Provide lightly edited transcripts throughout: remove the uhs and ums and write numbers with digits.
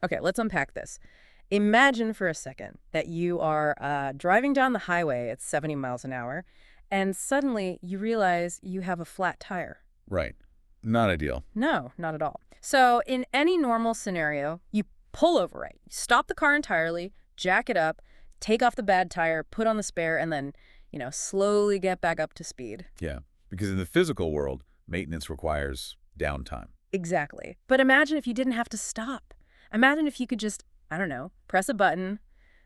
Okay, let's unpack this. Imagine for a second that you are driving down the highway at 70 miles an hour, and suddenly you realize you have a flat tire. Right. Not ideal. No, not at all. So in any normal scenario, you pull over, right? You stop the car entirely, jack it up, take off the bad tire, put on the spare, and then, slowly get back up to speed. Yeah, because in the physical world, maintenance requires downtime. Exactly. But imagine if you didn't have to stop. Imagine if you could just, I don't know, press a button,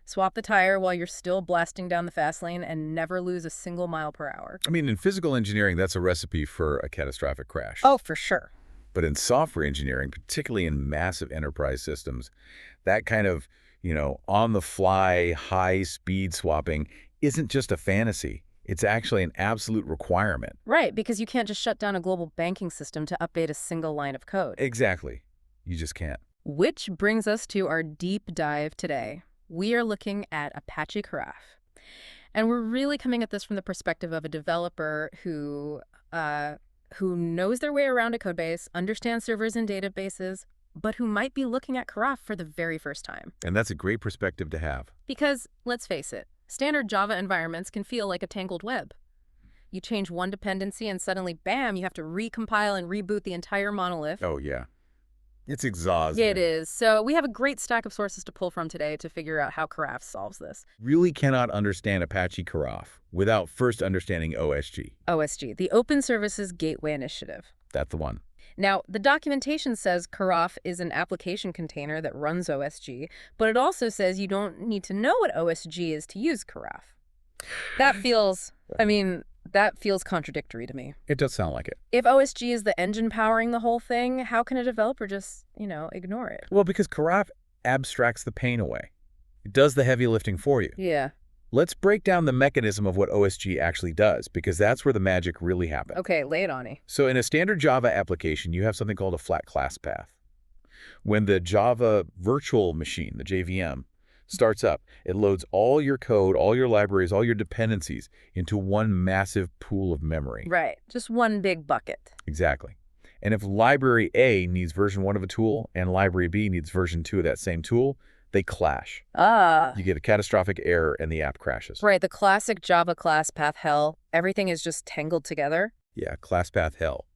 swap the tire while you're still blasting down the fast lane and never lose a single mile per hour. I mean, in physical engineering, that's a recipe for a catastrophic crash. Oh, for sure. But in software engineering, particularly in massive enterprise systems, that kind of, on-the-fly, high-speed swapping isn't just a fantasy. It's actually an absolute requirement. Right, because you can't just shut down a global banking system to update a single line of code. Exactly. You just can't. Which brings us to our deep dive today. We are looking at Apache Karaf. And we're really coming at this from the perspective of a developer who knows their way around a codebase, understands servers and databases, but who might be looking at Karaf for the very first time. And that's a great perspective to have. Because, let's face it, standard Java environments can feel like a tangled web. You change one dependency and suddenly, bam, you have to recompile and reboot the entire monolith. Oh, yeah. It's exhausting. Yeah, it is. So we have a great stack of sources to pull from today to figure out how Karaf solves this. Really cannot understand Apache Karaf without first understanding OSGi. OSGi, the Open Services Gateway Initiative. That's the one. Now, the documentation says Karaf is an application container that runs OSGi, but it also says you don't need to know what OSGi is to use Karaf. That feels contradictory to me. It does sound like it. If OSGi is the engine powering the whole thing, how can a developer just, ignore it? Well, because Karaf abstracts the pain away. It does the heavy lifting for you. Yeah. Let's break down the mechanism of what OSGi actually does, because that's where the magic really happens. Okay, lay it on me. So in a standard Java application, you have something called a flat class path. When the Java virtual machine, the JVM, starts up, it loads all your code, all your libraries, all your dependencies into one massive pool of memory. Right, just one big bucket. Exactly. And if library A needs version 1 of a tool and library B needs version 2 of that same tool, they clash. You get a catastrophic error and the app crashes. Right, the classic Java class path hell. Everything is just tangled together. Yeah, class path hell.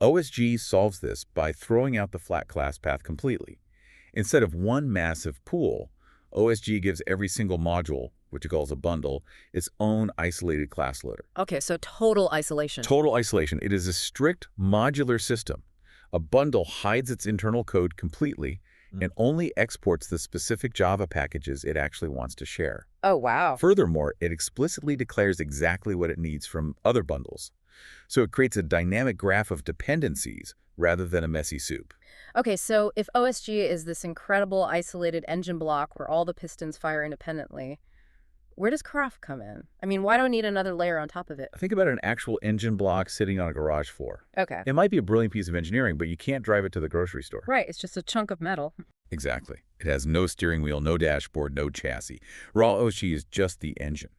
OSGi solves this by throwing out the flat class path completely. Instead of one massive pool, OSGi gives every single module, which it calls a bundle, its own isolated class loader. Okay, so total isolation. Total isolation. It is a strict modular system. A bundle hides its internal code completely and only exports the specific Java packages it actually wants to share. Oh, wow. Furthermore, it explicitly declares exactly what it needs from other bundles. So it creates a dynamic graph of dependencies rather than a messy soup. Okay, so if OSGi is this incredible isolated engine block where all the pistons fire independently, where does Karaf come in? I mean, why do I need another layer on top of it? Think about an actual engine block sitting on a garage floor. Okay. It might be a brilliant piece of engineering, but you can't drive it to the grocery store. Right, it's just a chunk of metal. Exactly. It has no steering wheel, no dashboard, no chassis. Raw OSGi is just the engine.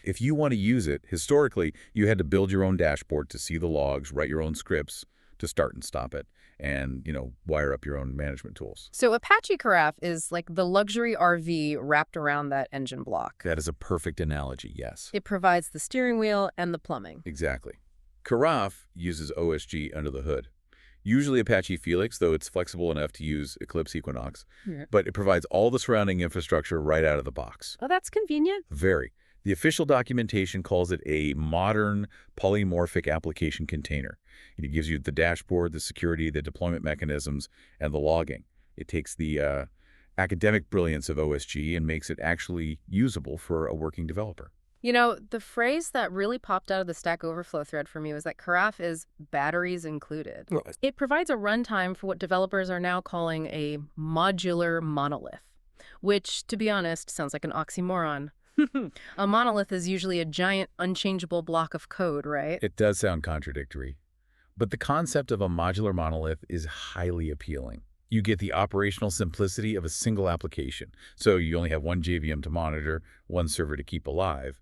If you want to use it, historically, you had to build your own dashboard to see the logs, write your own scripts to start and stop it, and, wire up your own management tools. So Apache Karaf is like the luxury RV wrapped around that engine block. That is a perfect analogy, yes. It provides the steering wheel and the plumbing. Exactly. Karaf uses OSGi under the hood. Usually Apache Felix, though it's flexible enough to use Eclipse Equinox, but it provides all the surrounding infrastructure right out of the box. Oh, that's convenient. Very. The official documentation calls it a modern polymorphic application container. It gives you the dashboard, the security, the deployment mechanisms, and the logging. It takes the academic brilliance of OSGi and makes it actually usable for a working developer. The phrase that really popped out of the Stack Overflow thread for me was that Karaf is batteries included. Right. It provides a runtime for what developers are now calling a modular monolith, which, to be honest, sounds like an oxymoron. A monolith is usually a giant, unchangeable block of code, right? It does sound contradictory. But the concept of a modular monolith is highly appealing. You get the operational simplicity of a single application. So you only have one JVM to monitor, one server to keep alive.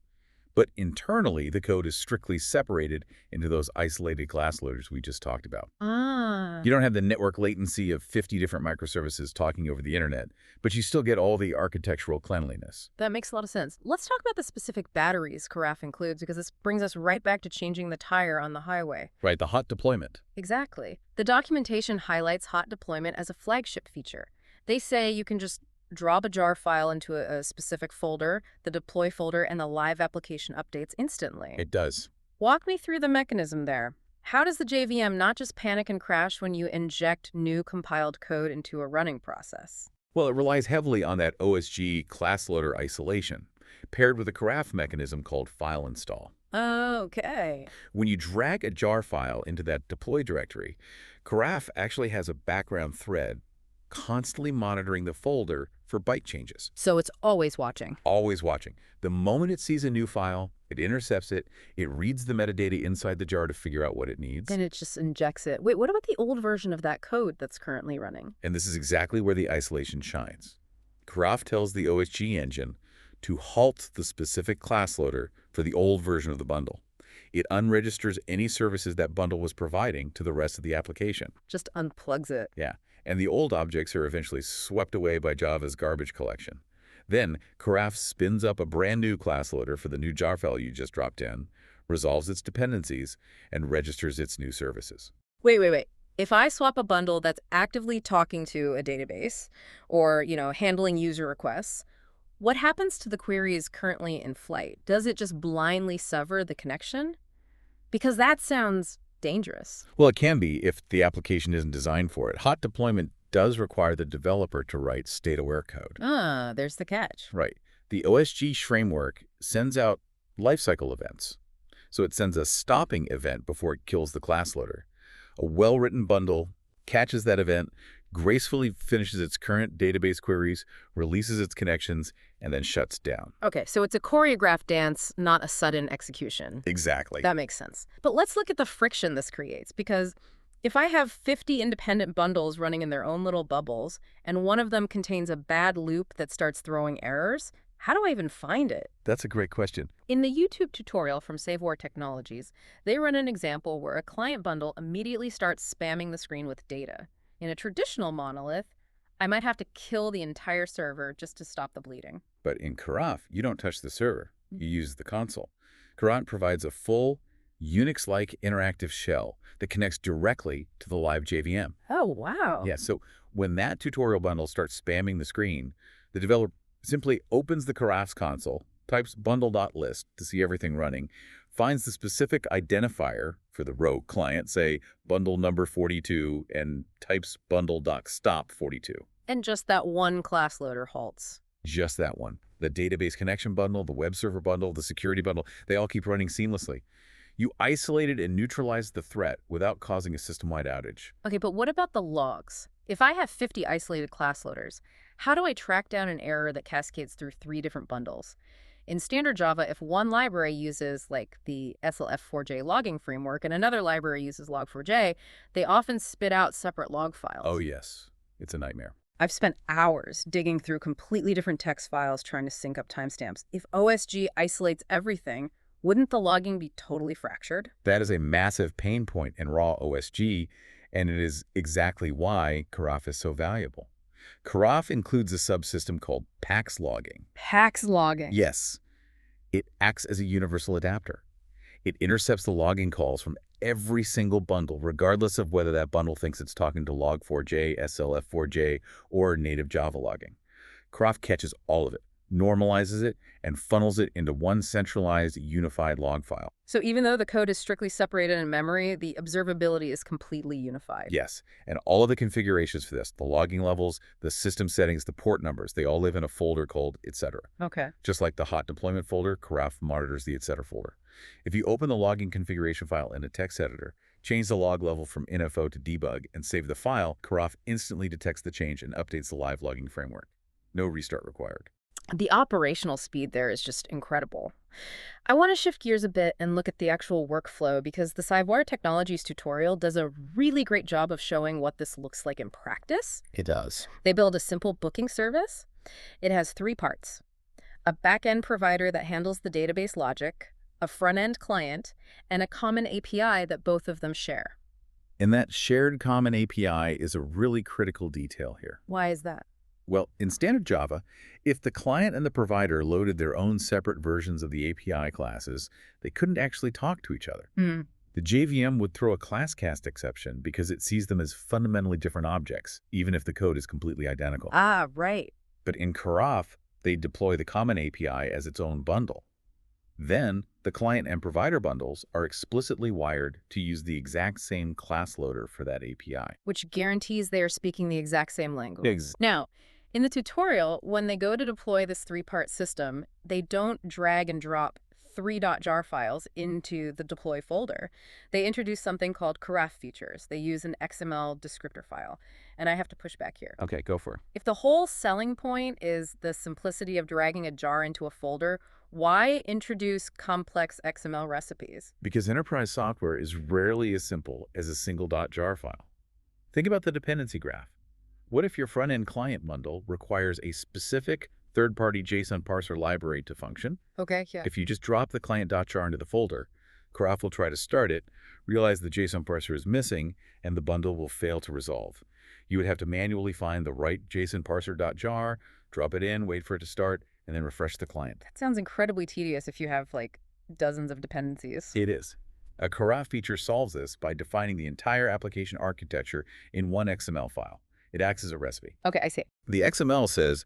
But internally, the code is strictly separated into those isolated class loaders we just talked about. Ah. You don't have the network latency of 50 different microservices talking over the internet, but you still get all the architectural cleanliness. That makes a lot of sense. Let's talk about the specific batteries Karaf includes, because this brings us right back to changing the tire on the highway. Right, the hot deployment. Exactly. The documentation highlights hot deployment as a flagship feature. They say you can just drop a jar file into a specific folder, the deploy folder, and the live application updates instantly. It does. Walk me through the mechanism there. How does the JVM not just panic and crash when you inject new compiled code into a running process? Well, it relies heavily on that OSG class loader isolation, paired with a Karaf mechanism called file install. Okay. When you drag a jar file into that deploy directory, Karaf actually has a background thread constantly monitoring the folder for byte changes. So it's always watching. Always watching. The moment it sees a new file, it intercepts it, it reads the metadata inside the jar to figure out what it needs. Then it just injects it. Wait, what about the old version of that code that's currently running? And this is exactly where the isolation shines. Karaf tells the OSG engine to halt the specific class loader for the old version of the bundle. It unregisters any services that bundle was providing to the rest of the application. Just unplugs it. Yeah, and the old objects are eventually swept away by Java's garbage collection. Then, Karaf spins up a brand new class loader for the new jar file you just dropped in, resolves its dependencies, and registers its new services. Wait. If I swap a bundle that's actively talking to a database or, handling user requests, what happens to the queries currently in flight? Does it just blindly sever the connection? Because that sounds dangerous. Well, it can be if the application isn't designed for it. Hot deployment does require the developer to write state-aware code. Ah, there's the catch. Right. The OSG framework sends out lifecycle events. So it sends a stopping event before it kills the class loader. A well-written bundle catches that event, gracefully finishes its current database queries, releases its connections, and then shuts down. Okay, so it's a choreographed dance, not a sudden execution. Exactly. That makes sense. But let's look at the friction this creates, because if I have 50 independent bundles running in their own little bubbles, and one of them contains a bad loop that starts throwing errors, how do I even find it? That's a great question. In the YouTube tutorial from Save War Technologies, they run an example where a client bundle immediately starts spamming the screen with data. In a traditional monolith, I might have to kill the entire server just to stop the bleeding. But in Karaf, you don't touch the server. You use the console. Karaf provides a full Unix-like interactive shell that connects directly to the live JVM. Oh, wow. Yeah, so when that tutorial bundle starts spamming the screen, the developer simply opens the Karaf's console, types bundle.list to see everything running, finds the specific identifier for the rogue client, say bundle number 42, and types bundle.stop42. And just that one class loader halts. Just that one. The database connection bundle, the web server bundle, the security bundle, they all keep running seamlessly. You isolated and neutralized the threat without causing a system-wide outage. Okay, but what about the logs? If I have 50 isolated class loaders, how do I track down an error that cascades through 3 different bundles? In standard Java, if one library uses like the SLF4j logging framework and another library uses log4j, they often spit out separate log files. Oh yes, it's a nightmare. I've spent hours digging through completely different text files trying to sync up timestamps. If OSG isolates everything, wouldn't the logging be totally fractured? That is a massive pain point in raw OSG, and it is exactly why Karaf is so valuable. Karaf includes a subsystem called PAX logging. PAX logging? Yes. It acts as a universal adapter. It intercepts the logging calls from every single bundle, regardless of whether that bundle thinks it's talking to log4j, SLF4j, or native Java logging. Karaf catches all of it, normalizes it, and funnels it into one centralized, unified log file. So even though the code is strictly separated in memory, the observability is completely unified. Yes, and all of the configurations for this, the logging levels, the system settings, the port numbers, they all live in a folder called etc. Okay. Just like the hot deployment folder, Karaf monitors the etc folder. If you open the logging configuration file in a text editor, change the log level from info to debug, and save the file, Karaf instantly detects the change and updates the live logging framework. No restart required. The operational speed there is just incredible. I want to shift gears a bit and look at the actual workflow, because the Save War Technologies tutorial does a really great job of showing what this looks like in practice. It does. They build a simple booking service. It has 3 parts: A back-end provider that handles the database logic, a front-end client, and a common API that both of them share. And that shared common API is a really critical detail here. Why is that? Well, in standard Java, if the client and the provider loaded their own separate versions of the API classes, they couldn't actually talk to each other. Hmm. The JVM would throw a class cast exception because it sees them as fundamentally different objects, even if the code is completely identical. Ah, right. But in Karaf, they deploy the common API as its own bundle. Then, the client and provider bundles are explicitly wired to use the exact same class loader for that API. Which guarantees they are speaking the exact same language. Ex- Now, in the tutorial, when they go to deploy this three-part system, they don't drag and drop three .jar files into the deploy folder. They introduce something called Karaf features. They use an XML descriptor file. And I have to push back here. Okay, go for it. If the whole selling point is the simplicity of dragging a jar into a folder, why introduce complex XML recipes? Because enterprise software is rarely as simple as a single .jar file. Think about the dependency graph. What if your front-end client bundle requires a specific third-party JSON parser library to function? Okay, yeah. If you just drop the client.jar into the folder, Karaf will try to start it, realize the JSON parser is missing, and the bundle will fail to resolve. You would have to manually find the right JSON parser.jar, drop it in, wait for it to start, and then refresh the client. That sounds incredibly tedious if you have, like, dozens of dependencies. It is. A Karaf feature solves this by defining the entire application architecture in one XML file. It acts as a recipe. Okay, I see. The XML says,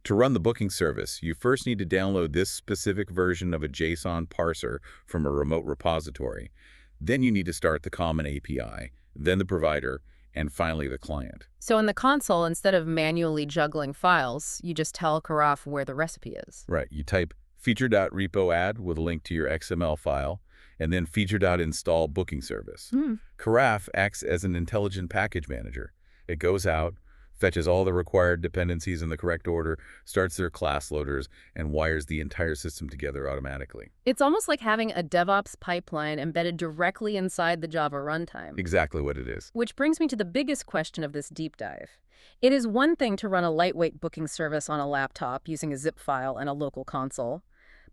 to run the booking service, you first need to download this specific version of a JSON parser from a remote repository. Then you need to start the common API, then the provider, and finally the client. So in the console, instead of manually juggling files, you just tell Karaf where the recipe is. Right. You type feature.repo add with a link to your XML file, and then feature.install booking service. Karaf acts as an intelligent package manager. It goes out, fetches all the required dependencies in the correct order, starts their class loaders, and wires the entire system together automatically. It's almost like having a DevOps pipeline embedded directly inside the Java runtime. Exactly what it is. Which brings me to the biggest question of this deep dive. It is one thing to run a lightweight booking service on a laptop using a zip file and a local console,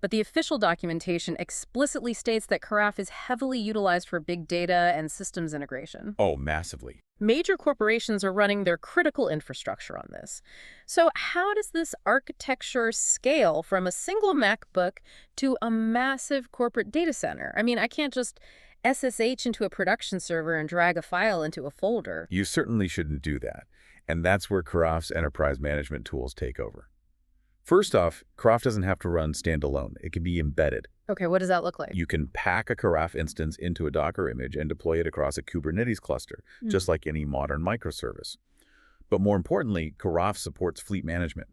but the official documentation explicitly states that Karaf is heavily utilized for big data and systems integration. Oh, massively. Major corporations are running their critical infrastructure on this. So how does this architecture scale from a single MacBook to a massive corporate data center? I mean, I can't just SSH into a production server and drag a file into a folder. You certainly shouldn't do that. And that's where Karaf's enterprise management tools take over. First off, Karaf doesn't have to run standalone. It can be embedded. Okay, what does that look like? You can pack a Karaf instance into a Docker image and deploy it across a Kubernetes cluster, just like any modern microservice. But more importantly, Karaf supports fleet management.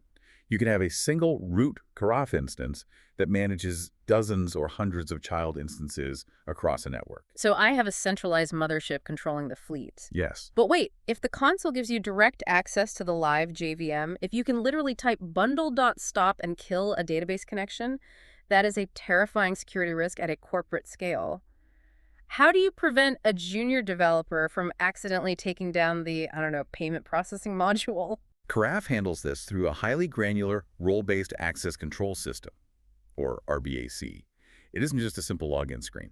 You can have a single root Karaf instance that manages dozens or hundreds of child instances across a network. So I have a centralized mothership controlling the fleet. Yes. But wait, if the console gives you direct access to the live JVM, if you can literally type bundle.stop and kill a database connection, that is a terrifying security risk at a corporate scale. How do you prevent a junior developer from accidentally taking down the, payment processing module? Karaf handles this through a highly granular role-based access control system, or RBAC. It isn't just a simple login screen.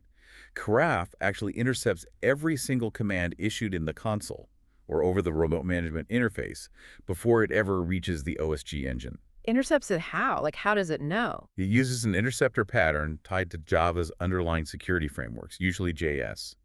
Karaf actually intercepts every single command issued in the console, or over the remote management interface, before it ever reaches the OSG engine. Intercepts it how? Like, how does it know? It uses an interceptor pattern tied to Java's underlying security frameworks, usually JS.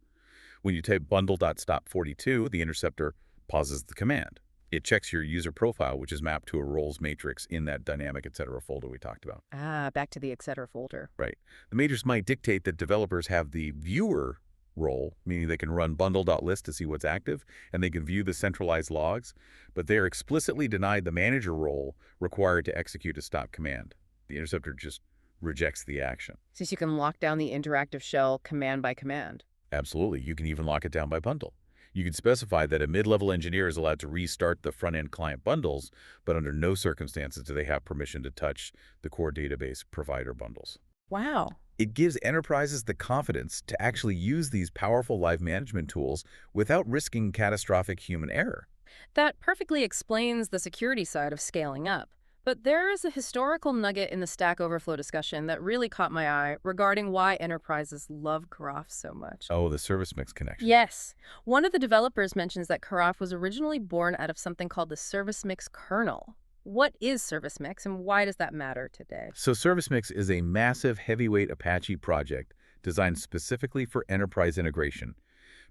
When you type bundle.stop42, the interceptor pauses the command. It checks your user profile, which is mapped to a roles matrix in that dynamic, etc. folder we talked about. Ah, back to the etc. folder. Right. The matrix might dictate that developers have the viewer role, meaning they can run bundle.list to see what's active, and they can view the centralized logs, but they are explicitly denied the manager role required to execute a stop command. The interceptor just rejects the action. So you can lock down the interactive shell command by command. Absolutely. You can even lock it down by bundle. You can specify that a mid-level engineer is allowed to restart the front-end client bundles, but under no circumstances do they have permission to touch the core database provider bundles. Wow. It gives enterprises the confidence to actually use these powerful live management tools without risking catastrophic human error. That perfectly explains the security side of scaling up. But there is a historical nugget in the Stack Overflow discussion that really caught my eye regarding why enterprises love Karaf so much. Oh, the service mix connection. Yes. One of the developers mentions that Karaf was originally born out of something called the service mix kernel. What is service mix and why does that matter today? So Service Mix is a massive heavyweight Apache project designed specifically for enterprise integration.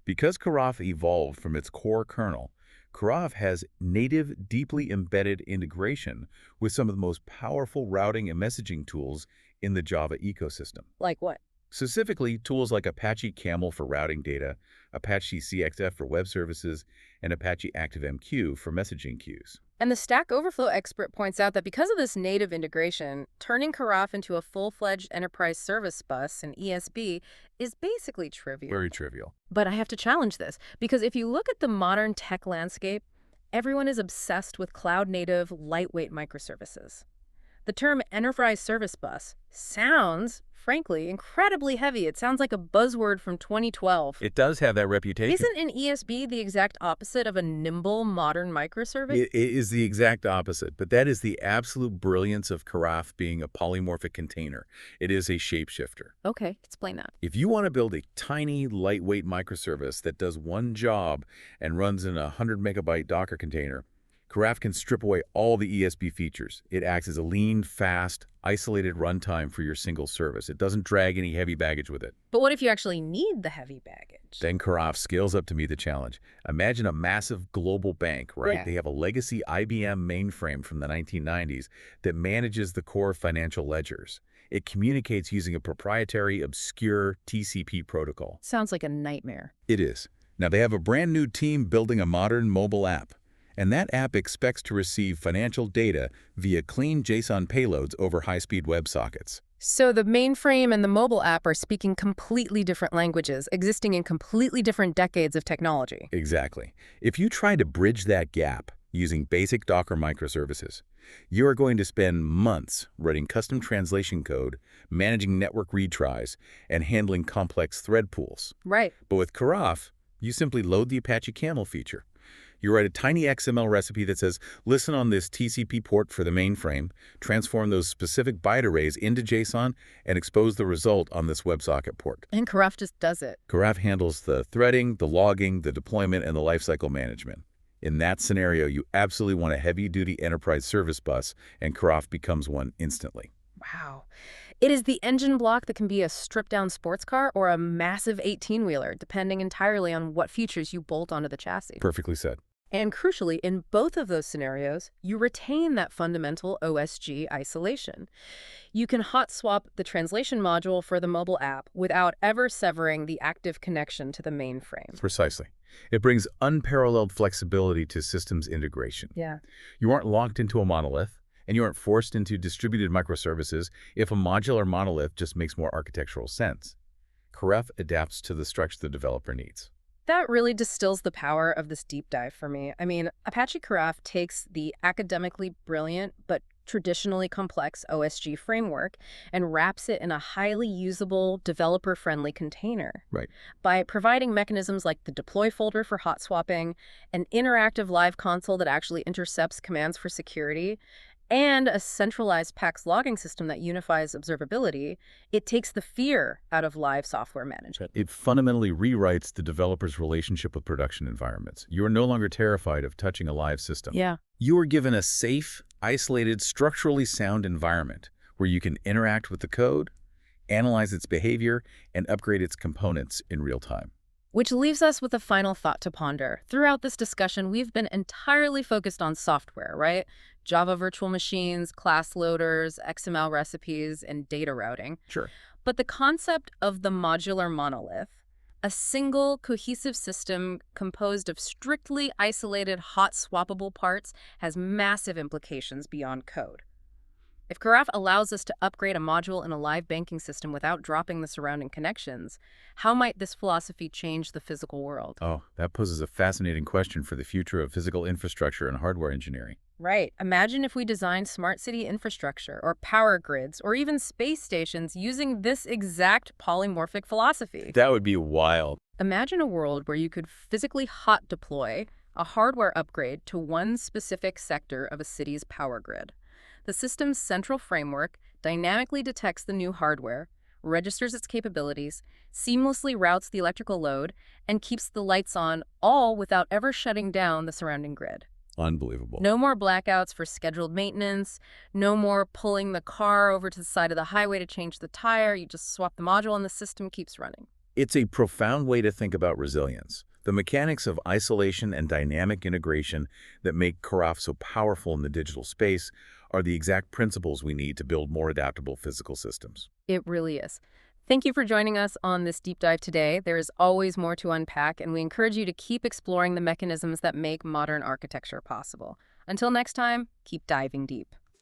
Because Karaf evolved from its core kernel, Karaf has native, deeply embedded integration with some of the most powerful routing and messaging tools in the Java ecosystem. Like what? Specifically, tools like Apache Camel for routing data, Apache CXF for web services, and Apache ActiveMQ for messaging queues. And the Stack Overflow expert points out that because of this native integration, turning Karaf into a full-fledged enterprise service bus, an ESB, is basically trivial. Very trivial. But I have to challenge this, because if you look at the modern tech landscape, everyone is obsessed with cloud-native, lightweight microservices. The term enterprise service bus sounds, frankly, incredibly heavy. It sounds like a buzzword from 2012. It does have that reputation. Isn't an ESB the exact opposite of a nimble, modern microservice? It is the exact opposite, but that is the absolute brilliance of Karaf being a polymorphic container. It is a shapeshifter. Okay, explain that. If you want to build a tiny, lightweight microservice that does one job and runs in a 100-megabyte Docker container, Karaf can strip away all the ESB features. It acts as a lean, fast, isolated runtime for your single service. It doesn't drag any heavy baggage with it. But what if you actually need the heavy baggage? Then Karaf scales up to meet the challenge. Imagine a massive global bank, right? Yeah. They have a legacy IBM mainframe from the 1990s that manages the core financial ledgers. It communicates using a proprietary, obscure TCP protocol. Sounds like a nightmare. It is. Now, they have a brand new team building a modern mobile app. And that app expects to receive financial data via clean JSON payloads over high-speed WebSockets. So the mainframe and the mobile app are speaking completely different languages, existing in completely different decades of technology. Exactly. If you try to bridge that gap using basic Docker microservices, you are going to spend months writing custom translation code, managing network retries, and handling complex thread pools. Right. But with Karaf, you simply load the Apache Camel feature. You write a tiny XML recipe that says, listen on this TCP port for the mainframe, transform those specific byte arrays into JSON, and expose the result on this WebSocket port. And Karaf just does it. Karaf handles the threading, the logging, the deployment, and the lifecycle management. In that scenario, you absolutely want a heavy-duty enterprise service bus, and Karaf becomes one instantly. Wow. It is the engine block that can be a stripped-down sports car or a massive 18-wheeler, depending entirely on what features you bolt onto the chassis. Perfectly said. And crucially, in both of those scenarios, you retain that fundamental OSGi isolation. You can hot swap the translation module for the mobile app without ever severing the active connection to the mainframe. Precisely. It brings unparalleled flexibility to systems integration. Yeah. You aren't locked into a monolith, and you aren't forced into distributed microservices if a modular monolith just makes more architectural sense. Karaf adapts to the structure the developer needs. That really distills the power of this deep dive for me. I mean, Apache Karaf takes the academically brilliant but traditionally complex OSGi framework and wraps it in a highly usable, developer-friendly container. Right. By providing mechanisms like the deploy folder for hot swapping, an interactive live console that actually intercepts commands for security, and a centralized PAX logging system that unifies observability, it takes the fear out of live software management. It fundamentally rewrites the developer's relationship with production environments. You are no longer terrified of touching a live system. Yeah. You are given a safe, isolated, structurally sound environment where you can interact with the code, analyze its behavior, and upgrade its components in real time. Which leaves us with a final thought to ponder. Throughout this discussion, we've been entirely focused on software, right? Java virtual machines, class loaders, XML recipes, and data routing. Sure. But the concept of the modular monolith, a single cohesive system composed of strictly isolated hot swappable parts, has massive implications beyond code. If Karaf allows us to upgrade a module in a live banking system without dropping the surrounding connections, how might this philosophy change the physical world? Oh, that poses a fascinating question for the future of physical infrastructure and hardware engineering. Right. Imagine if we designed smart city infrastructure or power grids or even space stations using this exact polymorphic philosophy. That would be wild. Imagine a world where you could physically hot deploy a hardware upgrade to one specific sector of a city's power grid. The system's central framework dynamically detects the new hardware, registers its capabilities, seamlessly routes the electrical load, and keeps the lights on, all without ever shutting down the surrounding grid. Unbelievable. No more blackouts for scheduled maintenance, no more pulling the car over to the side of the highway to change the tire. You just swap the module and the system keeps running. It's a profound way to think about resilience. The mechanics of isolation and dynamic integration that make Karaf so powerful in the digital space are the exact principles we need to build more adaptable physical systems. It really is. Thank you for joining us on this deep dive today. There is always more to unpack, and we encourage you to keep exploring the mechanisms that make modern architecture possible. Until next time, keep diving deep.